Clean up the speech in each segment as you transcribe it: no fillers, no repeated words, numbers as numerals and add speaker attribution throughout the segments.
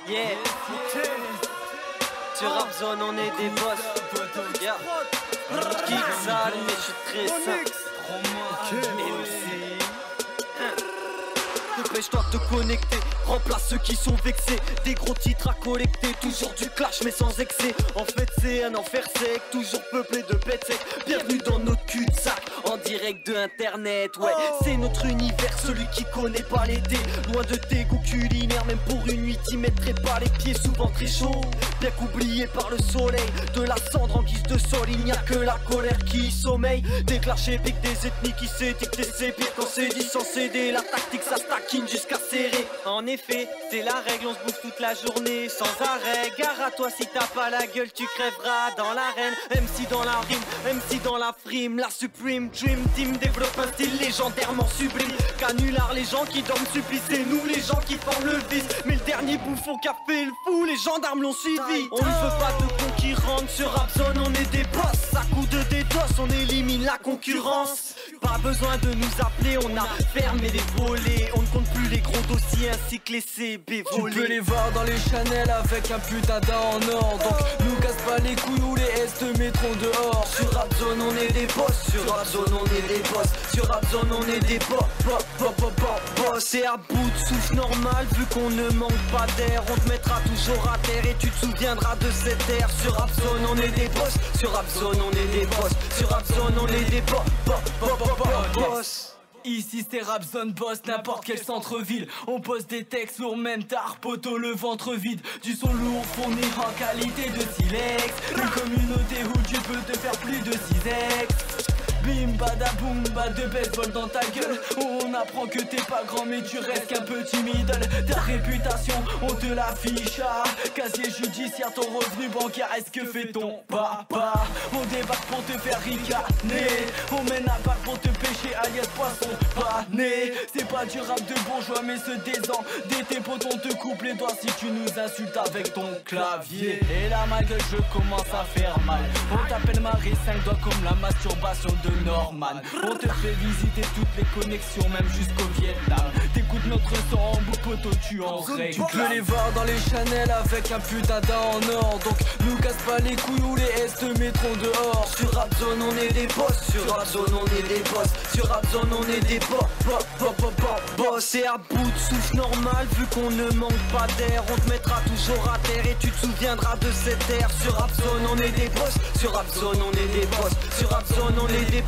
Speaker 1: Yeah. Sur Rapzone on est des boss. Yeah. Kick sale mais je suis très sain. Dépêche-toi de te connecter, remplace ceux qui sont vexés. Des gros titres à collecter, toujours du clash mais sans excès. En fait c'est un enfer sec, toujours peuplé de bêtes secs. Bienvenue dans notre cul-de-sac, en direct de internet. Ouais, c'est notre univers, celui qui connaît pas l'été. Loin de tes goûts culinaires, même pour une nuit t'y mettrais pas les pieds. Souvent très chaud, bien qu'oublié par le soleil. De la cendre en guise de sol, il n'y a que la colère qui sommeille. Des clashs épiques, des ethnies qui s'étiquent, c'est pire quand c'est dit sans céder. La tactique ça stackine jusqu'à serrer. En effet, c'est la règle, on se bouffe toute la journée sans arrêt. Gare à toi si t'as pas la gueule, tu crèveras dans l'arène. MC dans la rime, MC dans la frime. La Supreme Dream Team développe un style légendairement sublime. Canular, les gens qui dorment supplient, c'est nous les gens qui forment le vice. Mais le dernier bouffon qui a fait le fou, les gendarmes l'ont suivi. On ne veut pas de concurrence, sur Rapzone on est des boss. À coup de DDoS, on élimine la concurrence. Pas besoin de nous appeler, on a fermé les volets. On ne compte plus les gros dossiers ainsi que les CB volés.
Speaker 2: Tu peux les voir dans les Chanel avec un putain d'un en or. Donc nous casse pas les couilles ou les S te mettront dehors.
Speaker 1: Sur Rapzone on est des boss, sur Rapzone on est des boss. Sur Rapzone on est des boss. Et à bout de souffle normal, vu qu'on ne manque pas d'air, on te mettra toujours à terre et tu te souviendras de cette ère. Sur Rapzone on est des boss, sur Rapzone on est des boss. Sur Rapzone on est des boss.
Speaker 2: Ici c'est Rapzone boss, n'importe quel centre-ville. On pose des textes lourds, même tard, poteau le ventre vide. Du son lourd fourni en qualité de silex. Une communauté où tu peux te faire plus de 6x. Bim bada boum bas de baseball dans ta gueule. On apprend que t'es pas grand mais tu restes qu'un petit middle. Ta réputation on te l'affiche. Casier judiciaire, ton revenu bancaire, est-ce que fait ton papa? On débarque pour te faire ricaner. On mène à part pour te pêcher alias poisson pané. C'est pas du rap de bourgeois mais ce désant. Tes potes on te coupe les doigts si tu nous insultes avec ton clavier. Et là ma gueule je commence à faire mal. On t'appelle Marie 5 doigts comme la masturbation de Norman. On te fait visiter toutes les connexions, même jusqu'au Vietnam. T'écoutes notre son en boucle, poteau, tu en règles. Tu peux les voir dans les Chanel avec un putain d'un en or. Donc nous casse pas les couilles ou les S te mettront dehors.
Speaker 1: Sur Rapzone on est des boss, sur Rapzone on est des boss. Sur Rapzone on est des boss. Et à bout de souffle normal, vu qu'on ne manque pas d'air, on te mettra toujours à terre et tu te souviendras de cette ère. Sur Rapzone on est des boss, sur Rapzone on est des boss. Sur Rapzone on est des boss.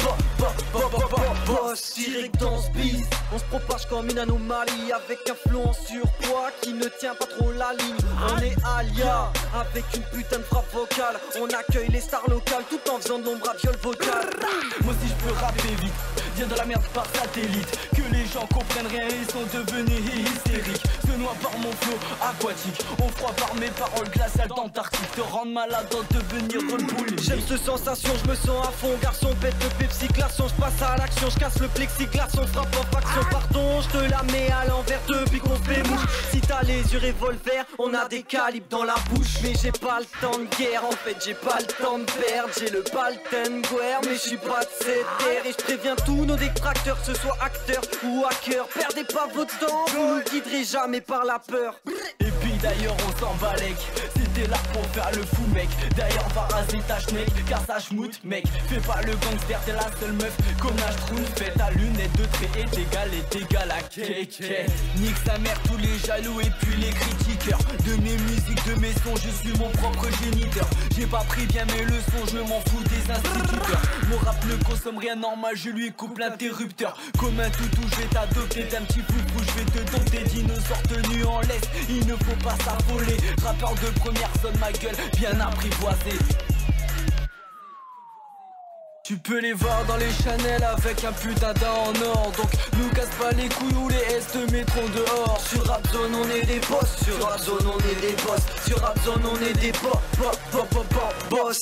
Speaker 1: Direct dans ce biz, on se propage comme une anomalie, avec un flow en surpoids qui ne tient pas trop la ligne. On est alia, avec une putain de frappe vocale. On accueille les stars locales tout en faisant de l'ombre à viol vocal.
Speaker 2: Moi si je peux rapper vite, viens de la merde par satellite. Que les gens comprennent rien, ils sont devenus hystériques. Se noient par mon flow aquatique, on froid par mes paroles glaciales d'Antarctique. Te rendre malade en devenir repoulé.
Speaker 1: J'aime cette sensation, je me sens à fond. Garçon pète le Pepsi glaçon, je passe à l'action, je casse le plexiglas, on frappe en faction. Pardon, je te la mets à l'envers depuis qu'on fait mouche. Si t'as les yeux revolver, on a des calibres dans la bouche. Mais j'ai pas le temps de guerre, en fait j'ai pas le temps de perdre. J'ai le Palten guerre, mais je suis pas de cette terre. Et je préviens tous nos détracteurs, ce soit acteurs ou hackers. Perdez pas votre temps, vous nous guiderez jamais par la peur.
Speaker 2: Et puis d'ailleurs on s'en balèque, c'était là pour faire le fou mec. D'ailleurs va raser ta schneck, car ça schmoute mec. Fais pas le gangster, t'es la seule meuf comme la schtrouille. Fais ta lunette de trait est égale à cake. Nique sa mère tous les jaloux et puis les critiqueurs. De mes musiques, de mes sons, je suis mon propre géniteur. J'ai pas pris bien mes leçons, je m'en fous des instituteurs. Mon rap ne consomme rien normal, je lui coupe l'interrupteur. Comme un toutou, je vais t'adopter d'un petit foufou, je vais te dompter. Dinosaures tenus en laisse, il ne faut pas s'affoler. Rappeur de première zone, ma gueule bien apprivoisée. Tu peux les voir dans les Chanel avec un putain d'un en or. Donc nous casse pas les couilles ou les S te mettront dehors.
Speaker 1: Sur Rapzone on est des boss, sur Rapzone on est des boss. Sur Rapzone on est des boss.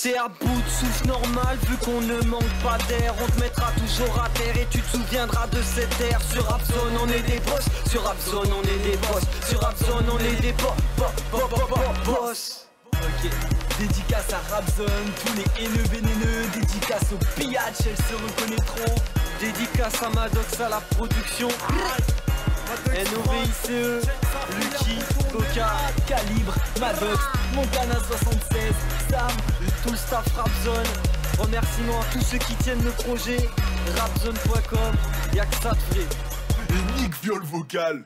Speaker 1: Et à bout de souffle normal, vu qu'on ne manque pas d'air, on te mettra toujours à terre et tu te souviendras de cette ère. Sur Rapzone on est des boss, sur Rapzone on est des boss. Sur Rapzone on est des boss.
Speaker 2: Ok, dédicace à Rapzone, tous les haineux vénéneux. Dédicace aux pillage, elles se reconnaîtront.
Speaker 1: Dédicace à Madox à la production. NOVICE,
Speaker 2: Lucas, Calibre, Maddox, Montana 76, Sam,
Speaker 1: tout le staff Rapzone. Remerciements à tous ceux qui tiennent le projet. Rapzone.com, y'a que ça de vrai.
Speaker 3: Et Nick Viol Vocal.